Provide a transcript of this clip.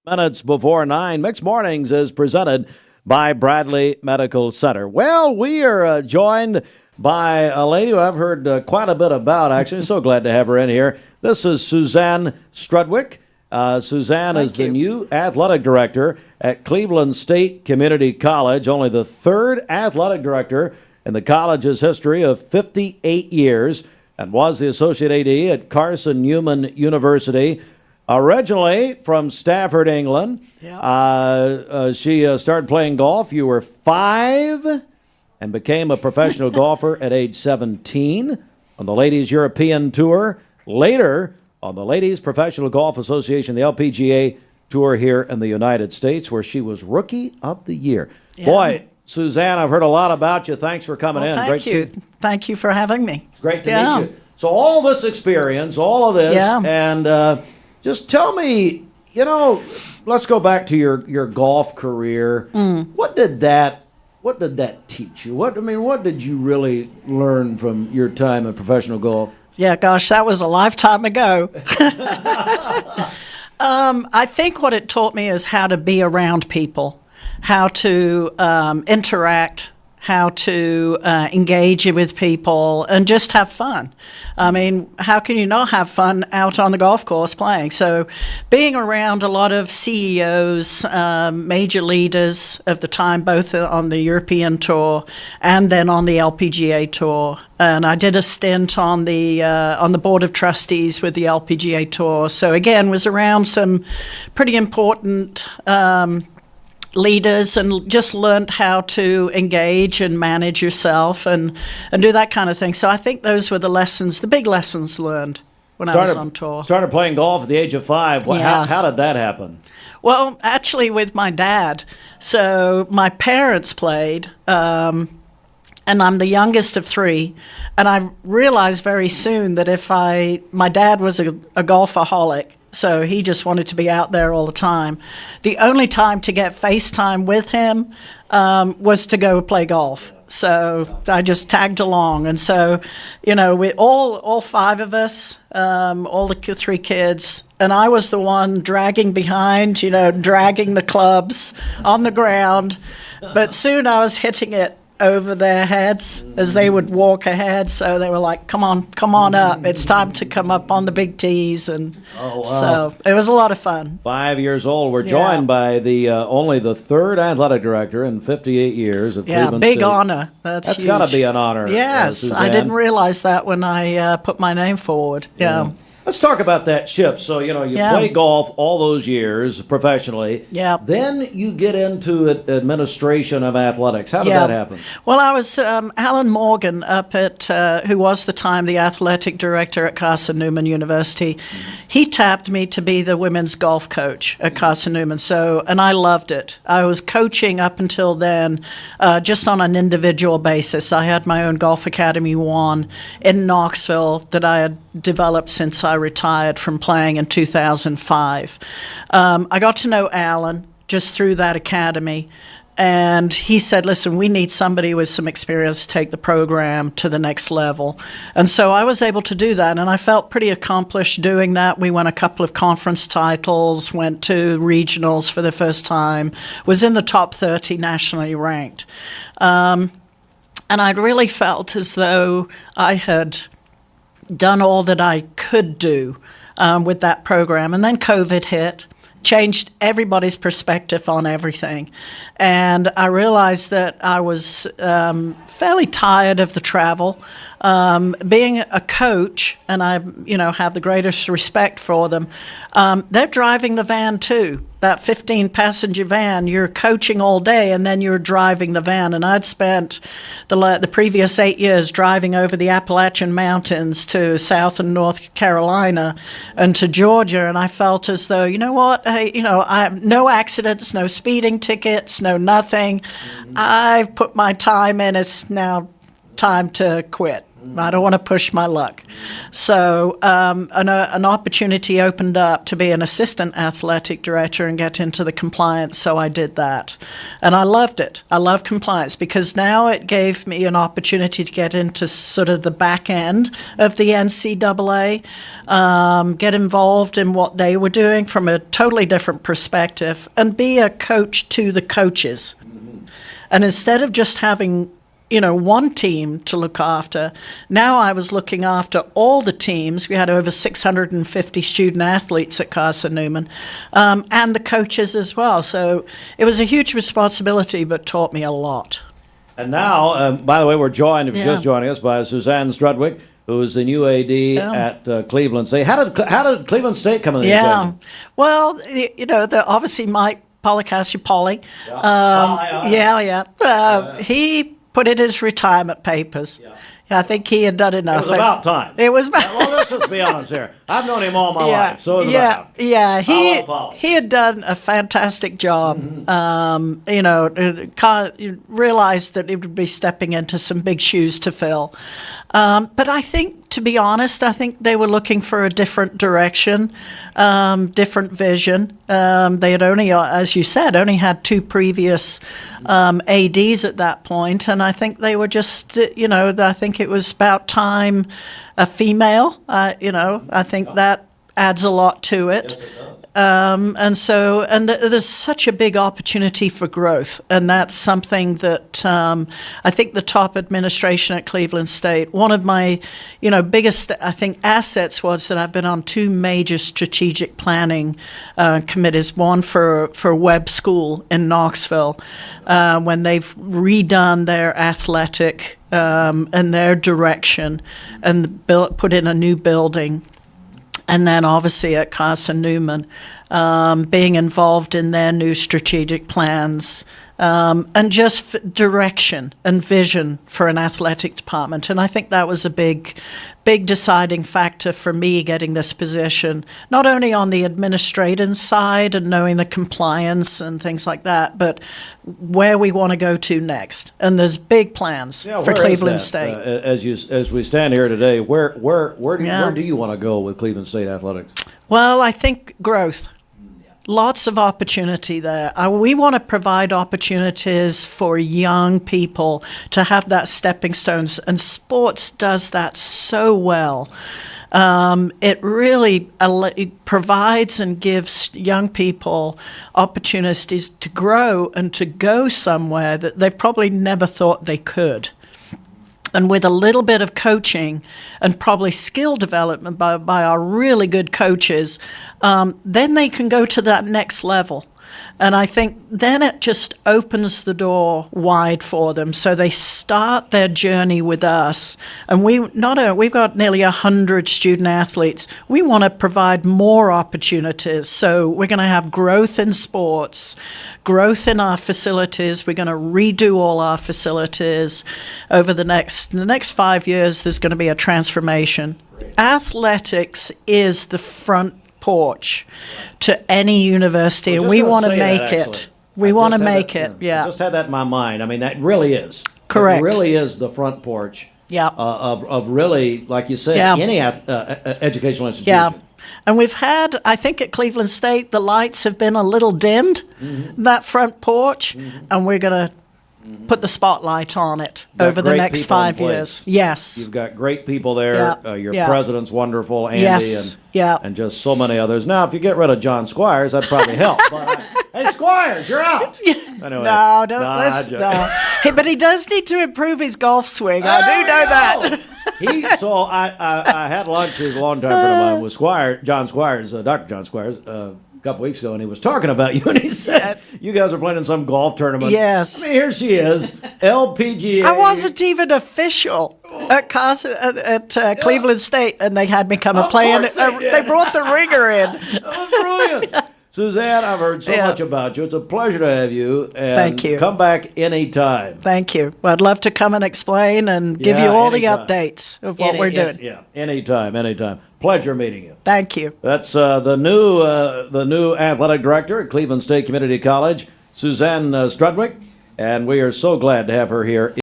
Minutes before 9. Mixed Mornings is presented by Bradley Medical Center. Well, we are joined by a lady who I've heard quite a bit about, actually. So glad to have her in here. This is Suzanne Strudwick. Suzanne is the new athletic director at Cleveland State Community College, only the third athletic director in the college's history of 58 years, and was the associate AD at Carson Newman University. Originally from Stafford, England. She started playing golf. You were 5 and became a professional golfer at age 17 on the Ladies European Tour. Later, on the Ladies Professional Golf Association, the LPGA Tour here in the United States, where she was Rookie of the Year. Yeah. Boy, Suzanne, I've heard a lot about you. Thanks for coming in. Thank you. Thank you for having me. Great to meet you. So all this experience, all of this, and just tell me, let's go back to your golf career. What did that teach you? What did you really learn from your time in professional golf? Yeah, gosh, that was a lifetime ago. I think what it taught me is how to be around people, how to interact, how to engage with people, and just have fun. I mean, how can you not have fun out on the golf course playing? So being around a lot of CEOs, major leaders of the time, both on the European Tour and then on the LPGA Tour. And I did a stint on the Board of Trustees with the LPGA Tour. So again, was around some pretty important leaders and just learned how to engage and manage yourself and do that kind of thing. So I think those were the big lessons learned when I was on tour. Started playing golf at the age of 5. Yes. How did that happen? Well, actually with my dad. So my parents played, and I'm the youngest of 3. And I realized very soon that my dad was a golfaholic. So he just wanted to be out there all the time. The only time to get FaceTime with him was to go play golf. So I just tagged along. And so, we all 5 of us, all the 3 kids, and I was the one dragging behind, dragging the clubs on the ground. But soon I was hitting it over their heads as they would walk ahead, so they were like, come on up, it's time to come up on the big tees. And so it was a lot of fun. 5 years old. We're joined by the only the third athletic director in 58 years of Cleveland big State. Honor. That's huge. Got to be an honor. Yes, I didn't realize that when I put my name forward. Let's talk about that shift. So, you play golf all those years professionally. Yeah. Then you get into administration of athletics. How did that happen? Well, I was Alan Morgan up at, who was the time the athletic director at Carson Newman University. Mm-hmm. He tapped me to be the women's golf coach at Carson Newman. And I loved it. I was coaching up until then just on an individual basis. I had my own Golf Academy 1 in Knoxville that I had developed since I retired from playing in 2005. I got to know Alan just through that academy, and he said, listen, we need somebody with some experience to take the program to the next level. And so I was able to do that, and I felt pretty accomplished doing that. We won a couple of conference titles, went to regionals for the first time, was in the top 30 nationally ranked. And I really felt as though I had done all that I could do with that program. And then COVID hit, changed everybody's perspective on everything. And I realized that I was fairly tired of the travel. Being a coach, and I have the greatest respect for them, they're driving the van too. That 15-passenger van, you're coaching all day, and then you're driving the van. And I'd spent the previous 8 years driving over the Appalachian Mountains to South and North Carolina and to Georgia, and I felt as though, I have no accidents, no speeding tickets, no nothing. I've put my time in. It's now time to quit. I don't want to push my luck. So an opportunity opened up to be an assistant athletic director and get into the compliance, so I did that. And I loved it. I love compliance because now it gave me an opportunity to get into sort of the back end of the NCAA, get involved in what they were doing from a totally different perspective, and be a coach to the coaches. And instead of just having one team to look after, now I was looking after all the teams. We had over 650 student athletes at Carson Newman, and the coaches as well. So it was a huge responsibility, but taught me a lot. And now, by the way, we're joined, if you're just joining us, by Suzanne Strudwick, who is the new AD at Cleveland State. How did Cleveland State come in the equation? Well, obviously Mike Policastro, Polly. He put in his retirement papers. Yeah. I think he had done enough. It was about time. It was about well, let's just be honest here. I've known him all my life, so it's about time. Yeah, he had done a fantastic job. You realized that it would be stepping into some big shoes to fill. But I think, to be honest, I think they were looking for a different direction, different vision. They had only, as you said, only had two previous ADs at that point, and I think they were just, I think it was about time a female. I think that adds a lot to it. Yes, it does. And there's such a big opportunity for growth, and that's something that I think the top administration at Cleveland State, one of my, biggest, I think, assets was that I've been on two major strategic planning committees, one for Webb School in Knoxville, when they've redone their athletic and their direction and put in a new building. And then obviously at Carson Newman, being involved in their new strategic plans and just direction and vision for an athletic department. And I think that was a big deciding factor for me getting this position, not only on the administrative side and knowing the compliance and things like that, but where we want to go to next. And there's big plans for Cleveland State. As we stand here today, where do you want to go with Cleveland State athletics? Well, I think growth. Lots of opportunity there. We want to provide opportunities for young people to have that stepping stones, and sports does that so well. It really it provides and gives young people opportunities to grow and to go somewhere that they probably never thought they could. And with a little bit of coaching and probably skill development by our really good coaches, then they can go to that next level. And I think then it just opens the door wide for them. So they start their journey with us. And we've got nearly 100 student athletes. We want to provide more opportunities. So we're going to have growth in sports, growth in our facilities. We're going to redo all our facilities over the next 5 years. There's going to be a transformation. Athletics is the front porch to any university, and we want to make it. We want to make it. I just had that in my mind. I mean, that really is correct. It really is the front porch. Yeah. Of really, like you said, any educational institution. Yeah. And we've had, I think at Cleveland State, the lights have been a little dimmed, that front porch, and we're going to put the spotlight on it over the next 5 years. Yes. You've got great people there. Your president's wonderful, Andy, and just so many others. Now, if you get rid of John Squires, that'd probably help. But, hey, Squires, you're out. Anyway, no. But he does need to improve his golf swing. I do know that. So I had lunch with a long-time friend of mine with John Squires, Dr. John Squires, a couple weeks ago, and he was talking about you, and he said, you guys are playing in some golf tournament. Yes. I mean, here she is, LPGA. I wasn't even official at Cleveland State, and they had me come and play, and they brought the ringer in. That was brilliant. Suzanne, I've heard so much about you. It's a pleasure to have you. And thank you. Come back anytime. Thank you. Well, I'd love to come and explain and give you all the updates of what we're doing. Anytime. Pleasure meeting you. Thank you. That's the new athletic director at Cleveland State Community College, Suzanne Strudwick, and we are so glad to have her here.